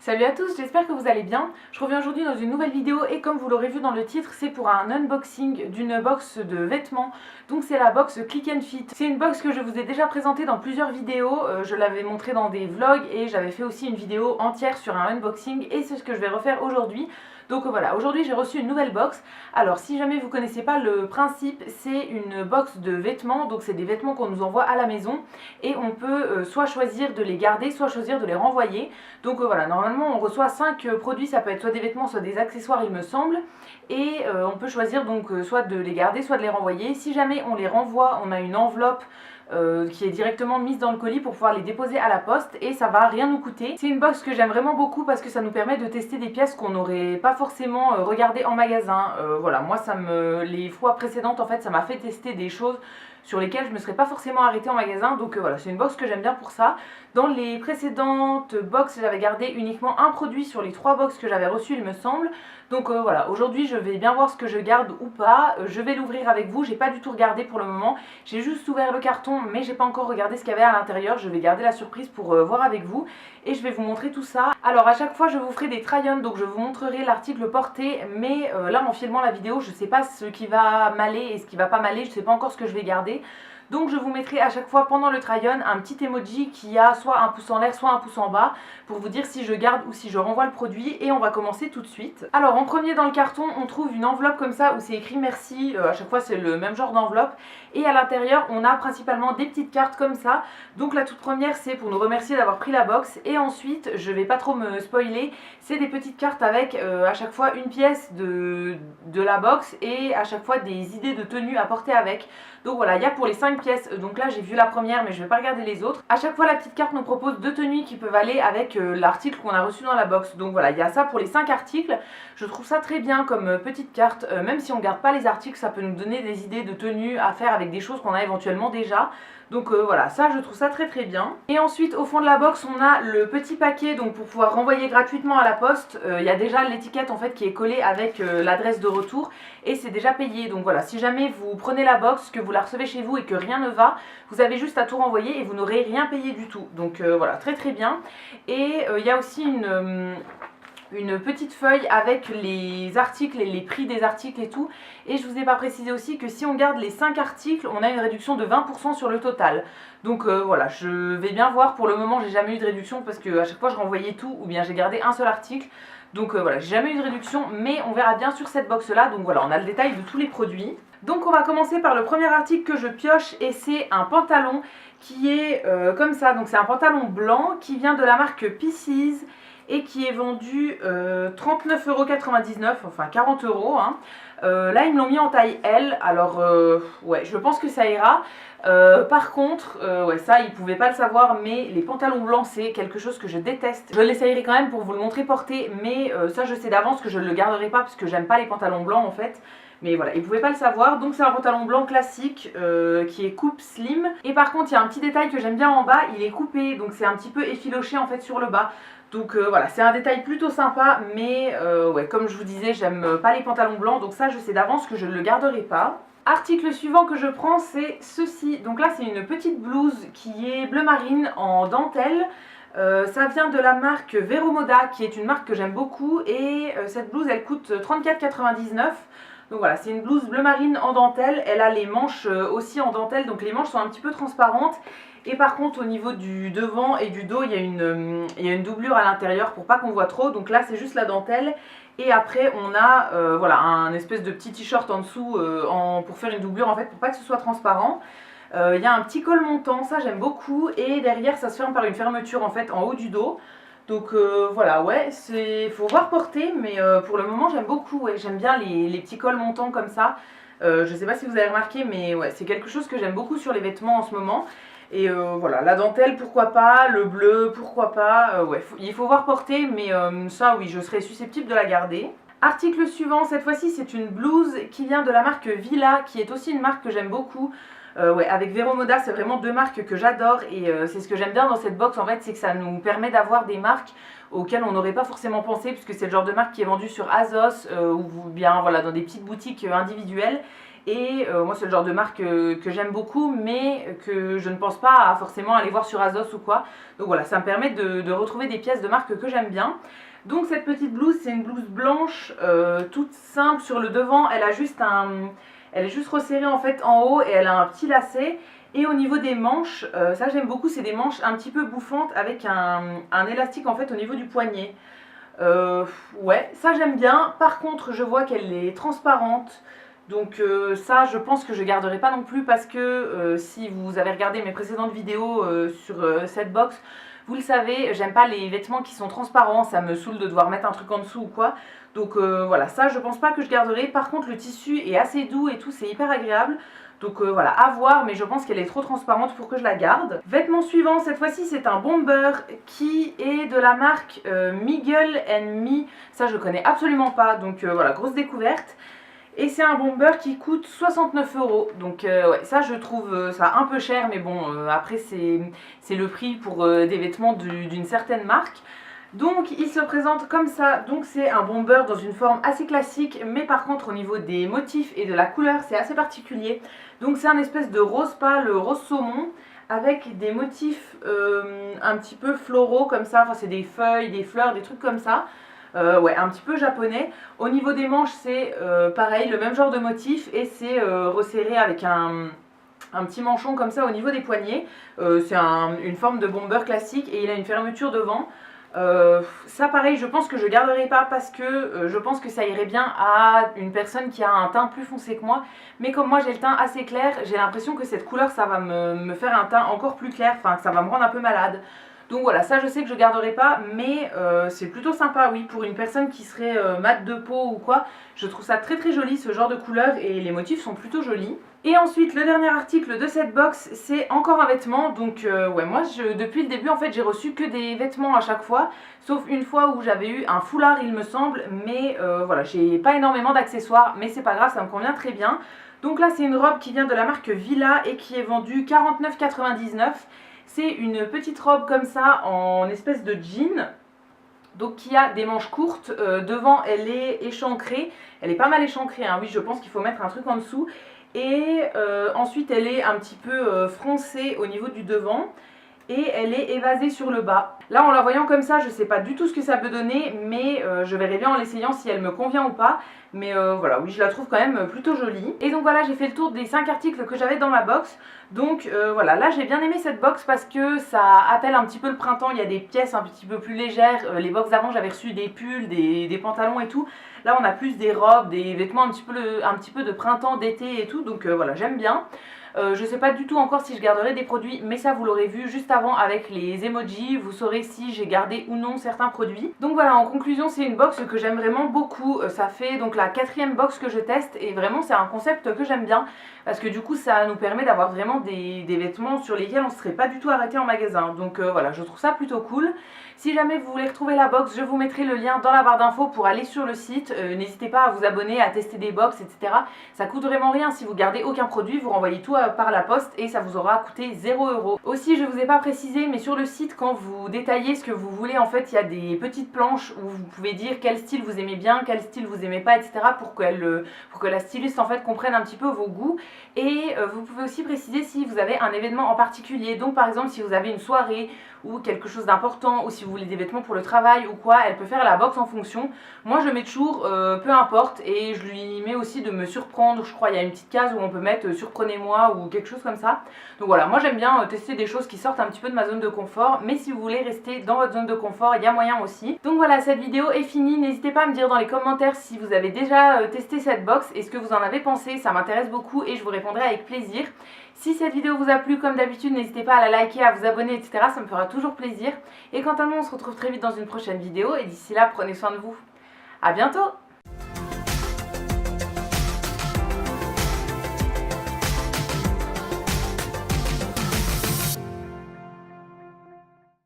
Salut à tous, j'espère que vous allez bien. Je reviens aujourd'hui dans une nouvelle vidéo et comme vous l'aurez vu dans le titre, c'est pour un unboxing d'une box de vêtements. Donc c'est la box Click and Fit. C'est une box que je vous ai déjà présentée dans plusieurs vidéos. Je l'avais montrée dans des vlogs et j'avais fait aussi une vidéo entière sur un unboxing et c'est ce que je vais refaire aujourd'hui. Donc voilà, aujourd'hui j'ai reçu une nouvelle box. Alors si jamais vous connaissez pas le principe, c'est une box de vêtements. Donc c'est des vêtements qu'on nous envoie à la maison et on peut soit choisir de les garder, soit choisir de les renvoyer. Donc voilà, normalement on reçoit 5 produits, ça peut être soit des vêtements, soit des accessoires il me semble. Et on peut choisir donc soit de les garder, soit de les renvoyer. Si jamais on les renvoie, on a une enveloppe qui est directement mise dans le colis pour pouvoir les déposer à la poste et ça va rien nous coûter. C'est une box que j'aime vraiment beaucoup parce que ça nous permet de tester des pièces qu'on n'aurait pas forcément regardées en magasin. Voilà, moi les fois précédentes en fait ça m'a fait tester des choses sur lesquelles je ne me serais pas forcément arrêtée en magasin. Donc voilà, c'est une box que j'aime bien pour ça. Dans les précédentes box, j'avais gardé uniquement un produit sur les 3 box que j'avais reçues il me semble. Donc voilà, aujourd'hui je vais bien voir ce que je garde ou pas. Je vais l'ouvrir avec vous, j'ai pas du tout regardé pour le moment. J'ai juste ouvert le carton mais j'ai pas encore regardé ce qu'il y avait à l'intérieur. Je vais garder la surprise pour voir avec vous et je vais vous montrer tout ça. Alors à chaque fois je vous ferai des try-on, donc je vous montrerai l'article porté. Mais là en filmant la vidéo je sais pas ce qui va m'aller et ce qui va pas m'aller. Je sais pas encore ce que je vais garder. Donc je vous mettrai à chaque fois pendant le try-on un petit emoji qui a soit un pouce en l'air soit un pouce en bas pour vous dire si je garde ou si je renvoie le produit et on va commencer tout de suite. Alors en premier dans le carton on trouve une enveloppe comme ça où c'est écrit merci, à chaque fois c'est le même genre d'enveloppe et à l'intérieur on a principalement des petites cartes comme ça. Donc la toute première c'est pour nous remercier d'avoir pris la box et ensuite je vais pas trop me spoiler, c'est des petites cartes avec à chaque fois une pièce de la box et à chaque fois des idées de tenue à porter avec. Donc voilà, il y a pour les 5 pièces, donc là j'ai vu la première mais je vais pas regarder les autres. À chaque fois la petite carte nous propose 2 tenues qui peuvent aller avec l'article qu'on a reçu dans la box. Donc voilà, il y a ça pour les 5 articles. Je trouve ça très bien comme petite carte, même si on garde pas les articles, ça peut nous donner des idées de tenues à faire avec des choses qu'on a éventuellement déjà. Donc voilà, ça je trouve ça très très bien. Et ensuite au fond de la box on a le petit paquet donc pour pouvoir renvoyer gratuitement à la poste. Il y a déjà l'étiquette en fait qui est collée avec l'adresse de retour et c'est déjà payé. Donc voilà, si jamais vous prenez la box, que vous la recevez chez vous et que rien ne va, vous avez juste à tout renvoyer et vous n'aurez rien payé du tout. Donc voilà, très très bien. Et il y a aussi une petite feuille avec les articles et les prix des articles et tout. Et je vous ai pas précisé aussi que si on garde les 5 articles, on a une réduction de 20% sur le total. Donc voilà, je vais bien voir. Pour le moment, j'ai jamais eu de réduction parce que à chaque fois je renvoyais tout ou bien j'ai gardé un seul article. Donc voilà, j'ai jamais eu de réduction, mais on verra bien sur cette box là. Donc voilà, on a le détail de tous les produits. Donc on va commencer par le premier article que je pioche et c'est un pantalon qui est comme ça. Donc c'est un pantalon blanc qui vient de la marque Pieces et qui est vendu 39,99 €, enfin 40 €. Hein. Là ils me l'ont mis en taille L, alors ouais je pense que ça ira. Par contre, ouais, ça ils pouvaient pas le savoir, mais les pantalons blancs c'est quelque chose que je déteste. Je l'essayerai quand même pour vous le montrer porté, mais ça je sais d'avance que je ne le garderai pas parce que j'aime pas les pantalons blancs en fait. Mais voilà, ils pouvaient pas le savoir. Donc c'est un pantalon blanc classique qui est coupe slim. Et par contre il y a un petit détail que j'aime bien en bas, il est coupé, donc c'est un petit peu effiloché en fait sur le bas. Donc voilà, c'est un détail plutôt sympa, mais ouais, comme je vous disais, j'aime pas les pantalons blancs, donc ça je sais d'avance que je ne le garderai pas. Article suivant que je prends, c'est ceci. Donc là c'est une petite blouse qui est bleu marine en dentelle. Ça vient de la marque Vero Moda, qui est une marque que j'aime beaucoup, et cette blouse elle coûte 34,99 €. Donc voilà, c'est une blouse bleu marine en dentelle, elle a les manches aussi en dentelle, donc les manches sont un petit peu transparentes. Et par contre au niveau du devant et du dos, il y a une doublure à l'intérieur pour pas qu'on voit trop. Donc là c'est juste la dentelle. Et après on a voilà, un espèce de petit t-shirt en dessous pour faire une doublure en fait, pour pas que ce soit transparent. Il y a un petit col montant, ça j'aime beaucoup. Et derrière ça se ferme par une fermeture en fait en haut du dos. Donc voilà, ouais, faut voir porter, mais pour le moment j'aime beaucoup, ouais, j'aime bien les petits cols montants comme ça. Je sais pas si vous avez remarqué, mais ouais, c'est quelque chose que j'aime beaucoup sur les vêtements en ce moment. Et voilà, la dentelle pourquoi pas, le bleu pourquoi pas, ouais, il faut voir porter, mais ça oui, je serais susceptible de la garder. Article suivant, cette fois-ci c'est une blouse qui vient de la marque Villa, qui est aussi une marque que j'aime beaucoup. Ouais, avec Vero Moda, c'est vraiment 2 marques que j'adore et c'est ce que j'aime bien dans cette box en fait, c'est que ça nous permet d'avoir des marques auxquelles on n'aurait pas forcément pensé, puisque c'est le genre de marque qui est vendue sur Azos ou bien voilà, dans des petites boutiques individuelles. Et moi c'est le genre de marque que j'aime beaucoup, mais que je ne pense pas à forcément aller voir sur ASOS ou quoi. Donc voilà, ça me permet de retrouver des pièces de marque que j'aime bien. Donc cette petite blouse, c'est une blouse blanche, toute simple sur le devant. Elle est juste resserrée en fait en haut et elle a un petit lacet. Et au niveau des manches, ça j'aime beaucoup, c'est des manches un petit peu bouffantes avec un élastique en fait au niveau du poignet. Ouais, ça j'aime bien. Par contre, je vois qu'elle est transparente. Donc ça, je pense que je garderai pas non plus parce que si vous avez regardé mes précédentes vidéos sur cette box, vous le savez, j'aime pas les vêtements qui sont transparents, ça me saoule de devoir mettre un truc en dessous ou quoi. Donc voilà, ça je pense pas que je garderai. Par contre, le tissu est assez doux et tout, c'est hyper agréable. Donc voilà, à voir, mais je pense qu'elle est trop transparente pour que je la garde. Vêtement suivant, cette fois-ci c'est un bomber qui est de la marque Miggle & Me. Ça je connais absolument pas, donc voilà, grosse découverte. Et c'est un bomber qui coûte 69 €. Donc ouais, ça je trouve ça un peu cher, mais bon, après c'est le prix pour des vêtements d'une certaine marque. Donc il se présente comme ça, donc c'est un bomber dans une forme assez classique, mais par contre au niveau des motifs et de la couleur c'est assez particulier. Donc c'est un espèce de rose pâle, rose saumon, avec des motifs un petit peu floraux comme ça, enfin c'est des feuilles, des fleurs, des trucs comme ça. Ouais, un petit peu japonais. Au niveau des manches, c'est pareil, le même genre de motif et c'est resserré avec un petit manchon comme ça au niveau des poignets. C'est une forme de bomber classique et il a une fermeture devant. Ça pareil, je pense que je garderai pas parce que je pense que ça irait bien à une personne qui a un teint plus foncé que moi. Mais comme moi j'ai le teint assez clair, j'ai l'impression que cette couleur ça va me faire un teint encore plus clair, enfin que ça va me rendre un peu malade. Donc voilà, ça je sais que je garderai pas, mais c'est plutôt sympa, oui, pour une personne qui serait mate de peau ou quoi. Je trouve ça très très joli ce genre de couleur et les motifs sont plutôt jolis. Et ensuite, le dernier article de cette box, c'est encore un vêtement. Donc ouais, moi depuis le début en fait j'ai reçu que des vêtements à chaque fois, sauf une fois où j'avais eu un foulard il me semble, mais voilà, j'ai pas énormément d'accessoires, mais c'est pas grave, ça me convient très bien. Donc là c'est une robe qui vient de la marque Villa et qui est vendue 49,99 €. C'est une petite robe comme ça en espèce de jean, donc qui a des manches courtes, devant elle est échancrée, elle est pas mal échancrée, hein. Oui je pense qu'il faut mettre un truc en dessous, et ensuite elle est un petit peu froncée au niveau du devant, et elle est évasée sur le bas. Là en la voyant comme ça je sais pas du tout ce que ça peut donner, mais je verrai bien en l'essayant si elle me convient ou pas. Mais voilà, oui je la trouve quand même plutôt jolie. Et donc voilà, j'ai fait le tour des 5 articles que j'avais dans ma box. Donc voilà, là j'ai bien aimé cette box parce que ça appelle un petit peu le printemps. Il y a des pièces un petit peu plus légères. Les box d'avant j'avais reçu des pulls, des pantalons et tout. Là on a plus des robes, des vêtements un petit peu de printemps, d'été et tout. Donc voilà, j'aime bien. Je sais pas du tout encore si je garderai des produits, mais ça vous l'aurez vu juste avant avec les emojis, vous saurez si j'ai gardé ou non certains produits. Donc voilà, en conclusion c'est une box que j'aime vraiment beaucoup. Ça fait donc la 4e box que je teste et vraiment c'est un concept que j'aime bien parce que du coup ça nous permet d'avoir vraiment des vêtements sur lesquels on ne serait pas du tout arrêté en magasin. Donc voilà, je trouve ça plutôt cool. Si jamais vous voulez retrouver la box, je vous mettrai le lien dans la barre d'infos pour aller sur le site. N'hésitez pas à vous abonner, à tester des box, etc. Ça coûte vraiment rien si vous gardez aucun produit, vous renvoyez tout par la poste et ça vous aura coûté 0 €. Aussi, je vous ai pas précisé, mais sur le site, quand vous détaillez ce que vous voulez, en fait, il y a des petites planches où vous pouvez dire quel style vous aimez bien, quel style vous aimez pas, etc. pour que la styliste en fait comprenne un petit peu vos goûts. Et vous pouvez aussi préciser si vous avez un événement en particulier. Donc par exemple, si vous avez une soirée ou quelque chose d'important, ou si vous voulez des vêtements pour le travail ou quoi, elle peut faire la box en fonction. Moi je mets toujours peu importe, et je lui mets aussi de me surprendre. Je crois il y a une petite case où on peut mettre surprenez-moi ou quelque chose comme ça. Donc voilà, moi j'aime bien tester des choses qui sortent un petit peu de ma zone de confort, mais si vous voulez rester dans votre zone de confort, il y a moyen aussi. Donc voilà, cette vidéo est finie. N'hésitez pas à me dire dans les commentaires si vous avez déjà testé cette box et ce que vous en avez pensé, ça m'intéresse beaucoup et je vous répondrai avec plaisir. Si cette vidéo vous a plu, comme d'habitude, n'hésitez pas à la liker, à vous abonner, etc. Ça me fera toujours plaisir. Et quant à nous, on se retrouve très vite dans une prochaine vidéo. Et d'ici là, prenez soin de vous. À bientôt!